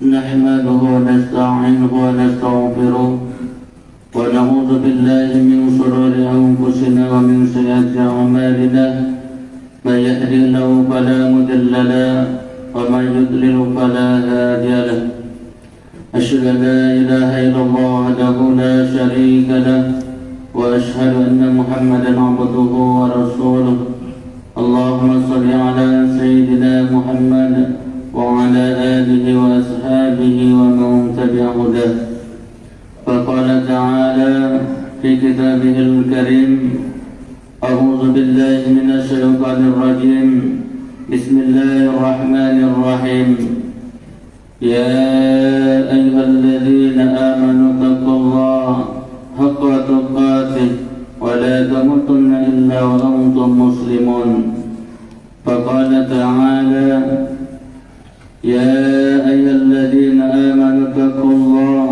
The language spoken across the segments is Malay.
نحمده ونستعينه ونستغفره ونعوذ بالله من شرور أنفسنا ومن سيئات أعمالنا من يهده الله فلا مضل له ومن يضلل فلا هادي له أشهد أن لا إله إلا الله وحده لا شريك له وأشهد أن محمدا عبده ورسوله اللهم صل على سيدنا محمد وعلى آله وأصحابه ومن تبع هداه فقال تعالى في كتابه الكريم أعوذ بالله من الشيطان الرجيم بسم الله الرحمن الرحيم يا أيها الذين آمنوا اتقوا الله حق تقاته ولا تموتن إلا وأنتم مسلمون فقال تعالى يا أيها الذين آمنوا اتقوا الله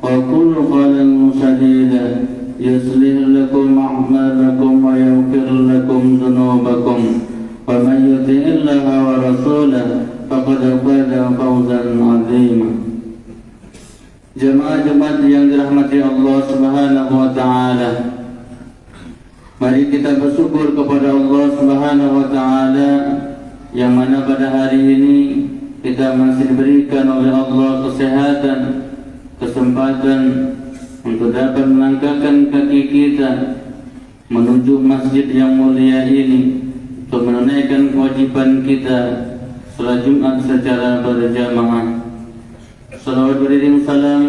وقولوا قولا سديدا يصلح لكم أعمالكم ويغفر لكم ذنوبكم ومن يطع الله ورسوله faqad faza fawzan 'azima. Jemaah-jemaah yang dirahmati Allah Subhanahu wa taala. Mari kita bersyukur kepada Allah Subhanahu wa taala yang mana pada hari ini kita masih diberikan oleh Allah kesehatan, kesempatan untuk dapat melangkahkan kaki kita menuju masjid yang mulia ini untuk menunaikan kewajiban kita salat Jumat secara berjamaah. Salawat beriring salam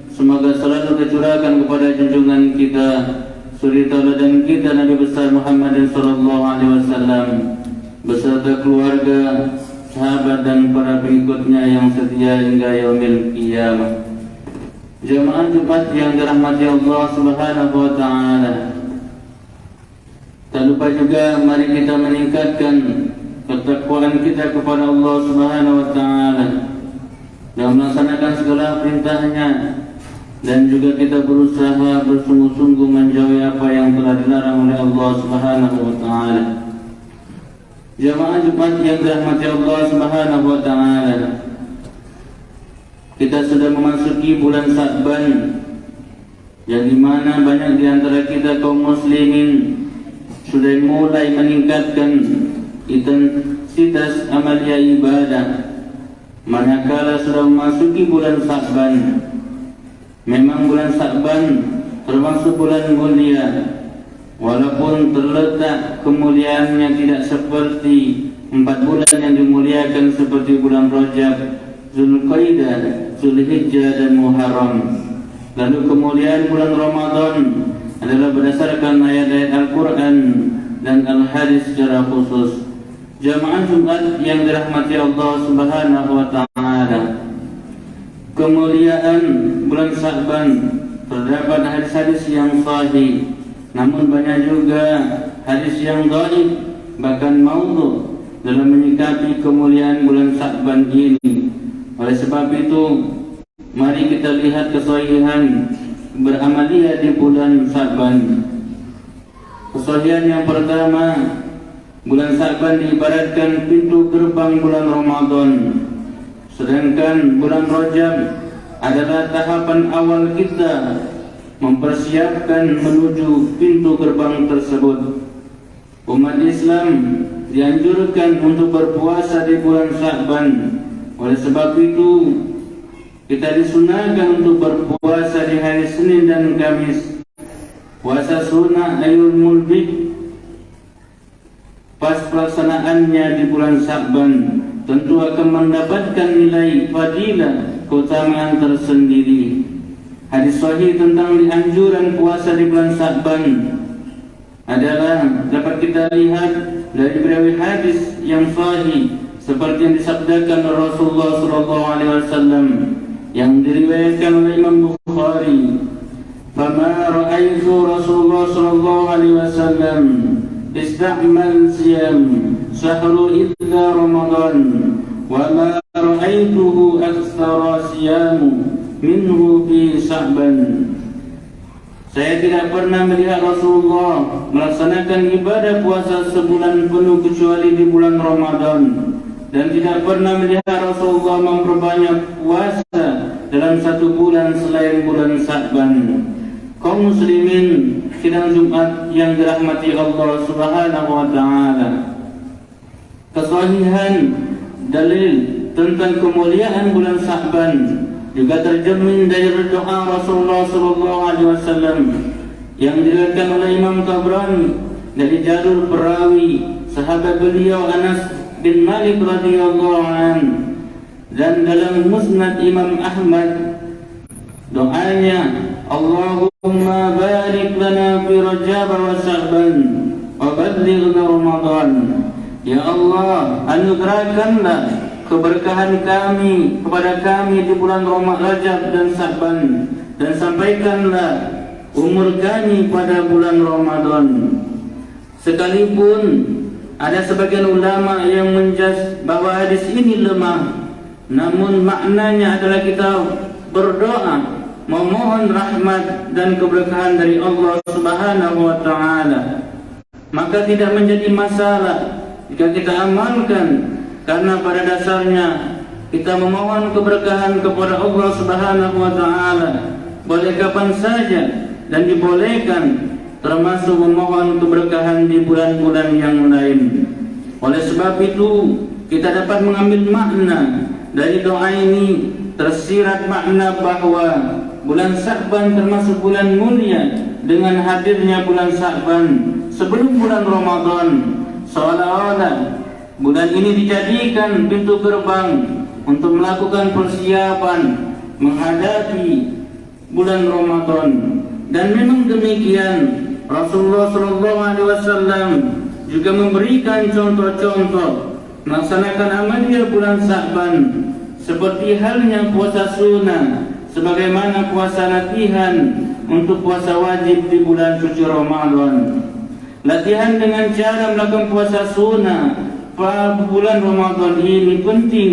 semoga selalu tercurahkan kepada junjungan kita, suri tauladan kita Nabi besar Muhammad sallallahu alaihi wasallam beserta keluarga, sahabat dan para pengikutnya yang setia hingga yaumil qiyamah. Jemaah Jumat yang dirahmati Allah Subhanahu wa taala. Tak lupa juga mari kita meningkatkan ketakwaan kita kepada Allah Subhanahu wa taala dan melaksanakan segala perintahnya, dan juga kita berusaha bersungguh-sungguh menjauhi apa yang telah dilarang oleh Allah Subhanahu wa taala. Jemaah Jumat yang dirahmati Allah Subhanahu wa taala, kita sudah memasuki bulan Sya'ban yang dimana banyak di antara kita kaum muslimin sudah mulai meningkatkan intensitas amalia ibadah. Manakala sudah memasuki bulan Sya'ban, memang bulan Sya'ban termasuk bulan mulia, walaupun terletak kemuliaannya tidak seperti 4 bulan yang dimuliakan seperti bulan Rajab, Zulqaidah, Zulhijjah dan Muharram. Lalu kemuliaan bulan Ramadan adalah berdasarkan ayat-ayat Al-Quran dan Al-Hadis secara khusus. Jamaah Jumat yang dirahmati Allah Subhanahu wa taala, kemuliaan bulan Sya'ban terdapat hadis-hadis yang sahih, namun banyak juga hadis yang dhaif bahkan maudhu dalam menyikapi kemuliaan bulan Sya'ban ini. Oleh sebab itu, mari kita lihat kesahihan beramaliyah di bulan Sya'ban. Kesahihan yang pertama, bulan Sya'ban diibaratkan pintu gerbang bulan Ramadan, sedangkan bulan Rajab adalah tahapan awal kita mempersiapkan menuju pintu gerbang tersebut. Umat Islam dianjurkan untuk berpuasa di bulan Sya'ban. Oleh sebab itu, kita disunahkan untuk berpuasa di hari Senin dan Kamis. Puasa sunnah Ayyamul Bid pas pelaksanaannya di bulan Sya'ban tentu akan mendapatkan nilai fadilah, keutamaan tersendiri. Hadis sahih tentang dianjuran puasa di bulan Sya'ban adalah dapat kita lihat dari beberapa hadis yang sahih seperti yang disabdakan Rasulullah sallallahu alaihi wasallam yang diriwayatkan oleh Imam Bukhari. Fama ra'aitu Rasulullah sallallahu alaihi wasallam ista'mal siyam sahru illa Ramadan wa ma ra'aituhu aktsara siyamu minhu fi Sya'ban. Saya tidak pernah melihat Rasulullah melaksanakan ibadah puasa sebulan penuh kecuali di bulan Ramadan, dan tidak pernah melihat Rasulullah memperbanyak puasa dalam satu bulan selain bulan Sya'ban. Kaum muslimin sidang Jumat yang dirahmati Allah Subhanahu wa taala. Kesahihan dalil tentang kemuliaan bulan Sya'ban juga tercermin dari doa Rasulullah sallallahu alaihi wasallam yang diriwayatkan oleh Imam Tabrani dari jalur perawi sahabat beliau Anas bin Malik radhiyallahu an, dan dalam Musnad Imam Ahmad doanya, Allahumma barik lana fi Rajab wa Sya'ban wa ballighna Ramadan. Ya Allah, anugerahkanlah keberkahan kami kepada kami di bulan Rajab dan Sya'ban, dan sampaikanlah umur kami pada bulan Ramadan. Sekalipun ada sebagian ulama yang menjudge bahwa hadis ini lemah, namun maknanya adalah kita berdoa memohon rahmat dan keberkahan dari Allah Subhanahu wa taala. Maka tidak menjadi masalah jika kita amalkan, karena pada dasarnya kita memohon keberkahan kepada Allah Subhanahu wa taala boleh kapan saja dan dibolehkan, termasuk memohon keberkahan di bulan-bulan yang lain. Oleh sebab itu, kita dapat mengambil makna dari doa ini, tersirat makna bahwa bulan Sya'ban termasuk bulan mulia dengan hadirnya bulan Sya'ban sebelum bulan Ramadan, seolah-olah bulan ini dijadikan pintu gerbang untuk melakukan persiapan menghadapi bulan Ramadan. Dan memang demikian, Rasulullah SAW juga memberikan contoh-contoh melaksanakan amalia bulan Sya'ban, seperti halnya puasa sunnah, sebagaimana puasa latihan untuk puasa wajib di bulan suci Ramadan. Latihan dengan cara melakukan puasa sunnah pada bulan Ramadan ini penting,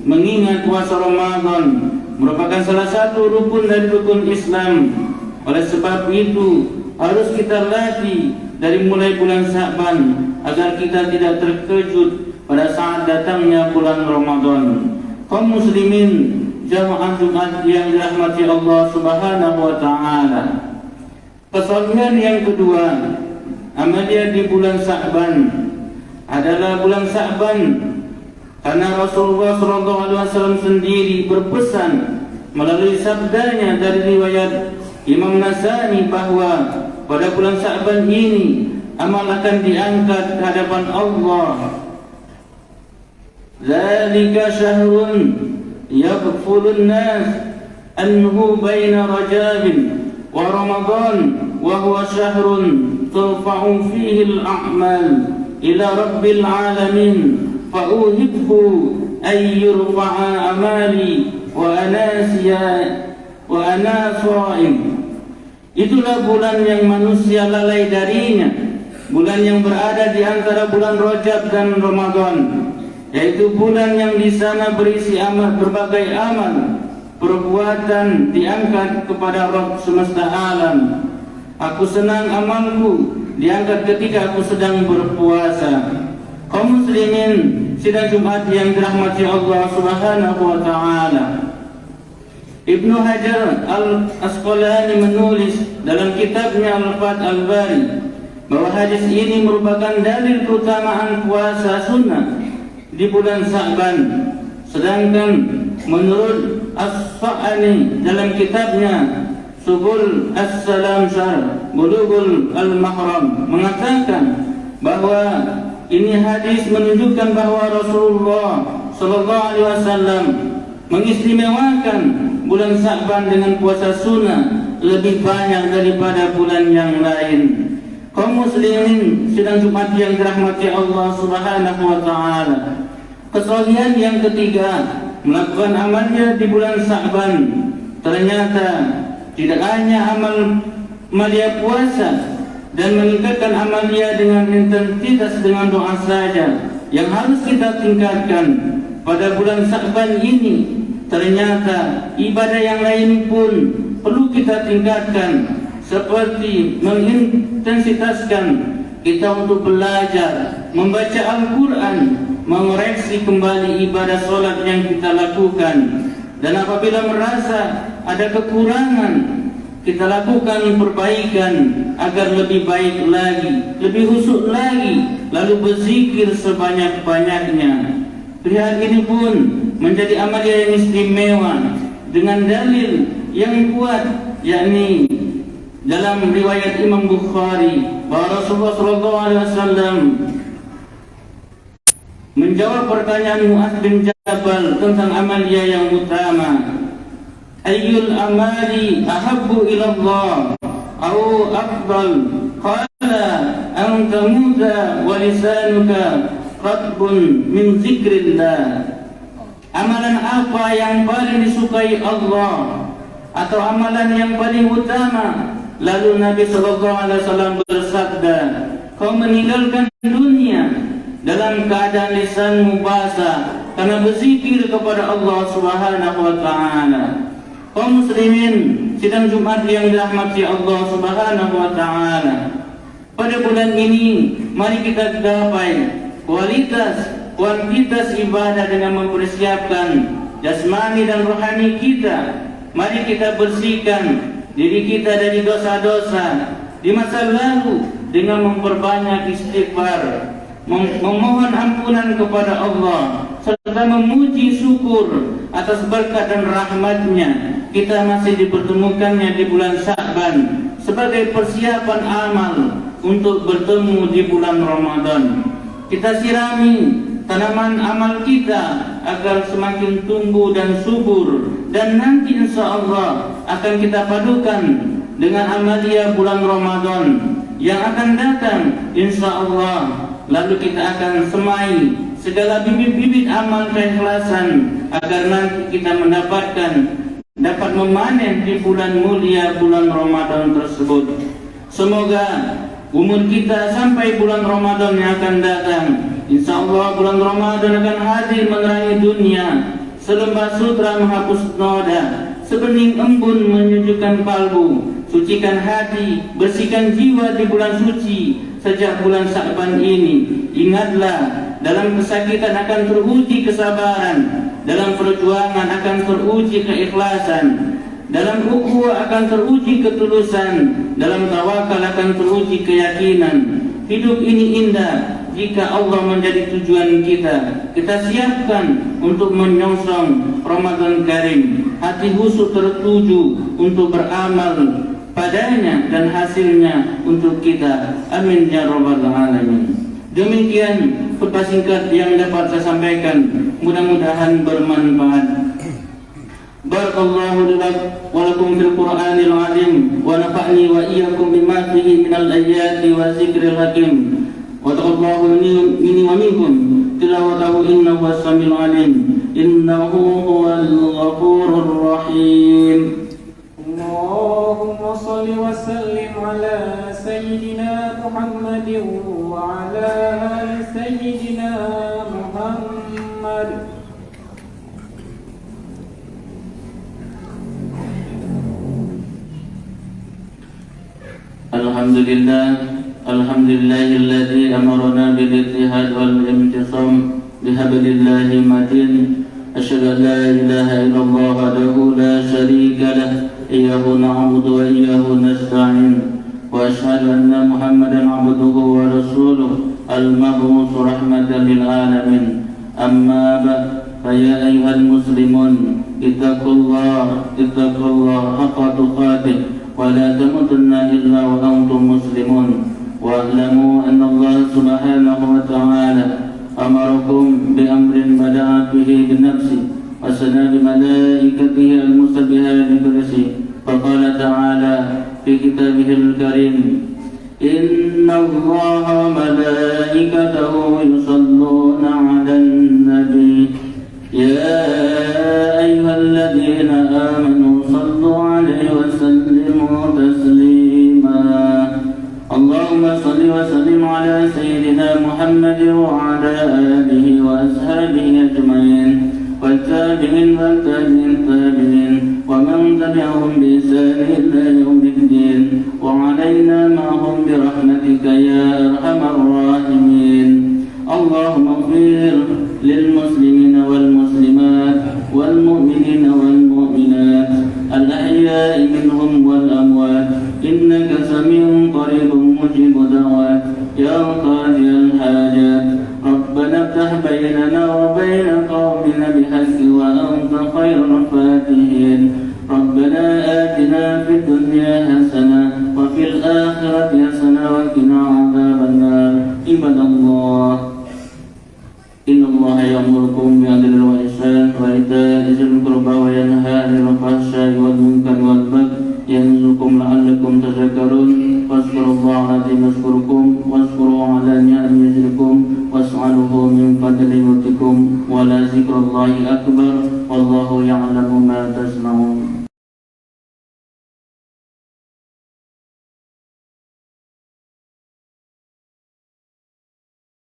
mengingat puasa Ramadan merupakan salah satu rukun dari rukun Islam. Oleh sebab itu, harus kita latih dari mulai bulan Sya'ban agar kita tidak terkejut pada saat datangnya bulan Ramadan. Kaum muslimin jamaah Jumat yang dirahmati Allah Subhanahu wa taala. Kesalahan yang kedua, amalia di bulan Sya'ban adalah bulan Sya'ban karena Rasulullah SAW sendiri berpesan melalui sabdanya dari riwayat Imam Nasai bahwa pada bulan Sya'ban ini amal akan diangkat ke hadapan Allah. Zalika syahrun yaghfulun nas anhu baina Rajab wa Ramadan wa huwa syahrun turfa'u fihi al-a'mal ila rabbil alamin fa uhibbu ay yurfa'a amali wa ana sha'im. Itulah bulan yang manusia lalai darinya, bulan yang berada di antara bulan Rajab dan Ramadan, yaitu bulan yang di sana berisi berbagai amal perbuatan diangkat kepada Rabb semesta alam. Aku senang amalku diangkat ketika aku sedang berpuasa. Kaum muslimin sidang Jumat yang dirahmati Allah Subhanahu wa taala. Ibnu Hajar Al-Asqalani menulis dalam kitabnya Al-Fath Al-Bari bahwa hadis ini merupakan dalil keutamaan puasa sunnah di bulan Sya'ban. Sedangkan menurut As-Sa'ani dalam kitabnya Subul As-Salam Syarh Bulughul Al-Mahram mengatakan bahwa ini hadis menunjukkan bahwa Rasulullah sallallahu alaihi wasallam mengistimewakan bulan Sya'ban dengan puasa sunnah lebih banyak daripada bulan yang lain. Kaum muslimin sidang Jumat yang dirahmati Allah Subhanahu wa taala. Kesalahan yang ketiga, melakukan amalia di bulan Sya'ban. Ternyata tidak hanya amalia puasa dan meningkatkan amalia dengan intensitas dengan doa saja yang harus kita tingkatkan pada bulan Sya'ban ini. Ternyata ibadah yang lain pun perlu kita tingkatkan, seperti mengintensitaskan kita untuk belajar, membaca Al-Quran, mengoreksi kembali ibadah solat yang kita lakukan. Dan apabila merasa ada kekurangan, kita lakukan perbaikan agar lebih baik lagi, lebih khusyuk lagi, lalu berzikir sebanyak-banyaknya. Hal ini pun menjadi amalia yang istimewa dengan dalil yang kuat, yakni dalam riwayat Imam Bukhari bahwa Rasulullah SAW menjawab pertanyaan Mu'adz bin Jabal tentang amalia yang utama. Ayyul amali ahabbu ila Allah au afdal? Qala an tamuta wa lisanuka qatbun min zikrillah. Amalan apa yang paling disukai Allah atau amalan yang paling utama? Lalu Nabi SAW bersabda, kau meninggalkan dunia dalam keadaan lisanmu basah karena berzikir kepada Allah Subhanahu wa taala. Kaum muslimin, sidang Jumat yang dirahmati Allah Subhanahu wa taala. Pada bulan ini mari kita gapai kuantitas ibadah dengan mempersiapkan jasmani dan rohani kita. Mari kita bersihkan diri kita dari dosa-dosa di masa lalu dengan memperbanyak istighfar, memohon ampunan kepada Allah, serta memuji syukur atas berkat dan rahmatnya. Kita masih dipertemukannya di bulan Sya'ban sebagai persiapan amal untuk bertemu di bulan Ramadan. Kita sirami tanaman amal kita agar semakin tumbuh dan subur, dan nanti insya Allah akan kita padukan dengan amalia bulan Ramadan yang akan datang insya Allah. Lalu kita akan semai segala bibit-bibit amal keikhlasan agar nanti kita dapat memanen di bulan mulia bulan Ramadan tersebut. Semoga umur kita sampai bulan Ramadan yang akan datang. Insya Allah bulan Ramadan akan hadir menerangi dunia. Selembar sutra menghapus noda, sebening embun menyejukkan kalbu. Sucikan hati, bersihkan jiwa di bulan suci sejak bulan Sya'ban ini. Ingatlah, dalam kesakitan akan teruji kesabaran, dalam perjuangan akan teruji keikhlasan, dalam ukhuwah akan teruji ketulusan, dalam tawakal akan teruji keyakinan. Hidup ini indah jika Allah menjadi tujuan kita. Kita siapkan untuk menyongsong Ramadan Karim. Hati khusyuk tertuju untuk beramal padanya dan hasilnya untuk kita. Amin ya rabbal alamin. Demikian khutbah singkat yang dapat saya sampaikan, mudah-mudahan bermanfaat. Barakallahu wa lakum fil Qur'anil azim wa nafa'ni wa iyyakum bima fihi minal ayati wa zikril hakim. Wa taqabbalahu minni wa minkum tilawatahu innahu was-sami'ul alim innahu huwal ghafurur rahim. Allahumma salli wa sallim ala sayyidina Muhammadin wa ala ali sayyidina Muhammad. Alhamdulillahilladzi amarna bil ittihad wal imtisam bihablillahi matin. Asyhadu an la ilaha illallah wahdahu la syarika lah, iyyahu na'budu wa iyyahu nasta'in. Wa asyhadu anna Muhammadan 'abduhu wa rasuluh al-mab'uts rahmatan lil alamin. Amma ba'd, fa ya ayyuhal muslimun ittaqullaha haqqa tuqatih wa la tamutunna illa wa antum muslimun. Wa'lamu anna Allah subhanahu wa ta'ala amarakum bi amrin bada'a bihi bi nafsi wa sana bi malaikatihi al-musabbiha bi kursi. Faqala ta'ala fi kitabihil karim, inna Allaha wa malaikatahu yusalluna 'alan nabi ya ayyuhalladzina amanu sallu 'alaihi wa sallimu taslima. Allahumma salli wa sallim ala sayyidina Muhammad wa ala alihi wa ashabihi ajma'in wa tabi'in wa tabi'in wa man tabi'ahum bi ihsan ila yaumiddin wa 'alaina ma'hum bi rahmatika برحمتك يا أرحم الراحمين. اللهم اغفر للمسلمين والمسلمات والمؤمنين والمؤمنات الأحياء منهم والأموات إنك سميع قريب مجيب دعوات يا قاضي الحاجات. ربنا افتح بيننا وبين قومنا بحق وأنت خير الفاتحين. ربنا آتنا في الدنيا حسنة وفي الآخرة حسنة وقنا عذاب النار. عباد الله إن الله يأمركم بالعدل والإحسان وإيتاء ذي القربى وينهى عن الفحشاء والمنكر والبغي يعظكم لعلكم تذكرون. واذكروا الله العظيم يذكركم واذكروا على نعم يزدكم واسألوه من فضل يؤتكم ولذكر الله أكبر والله يعلم ما تصنعون.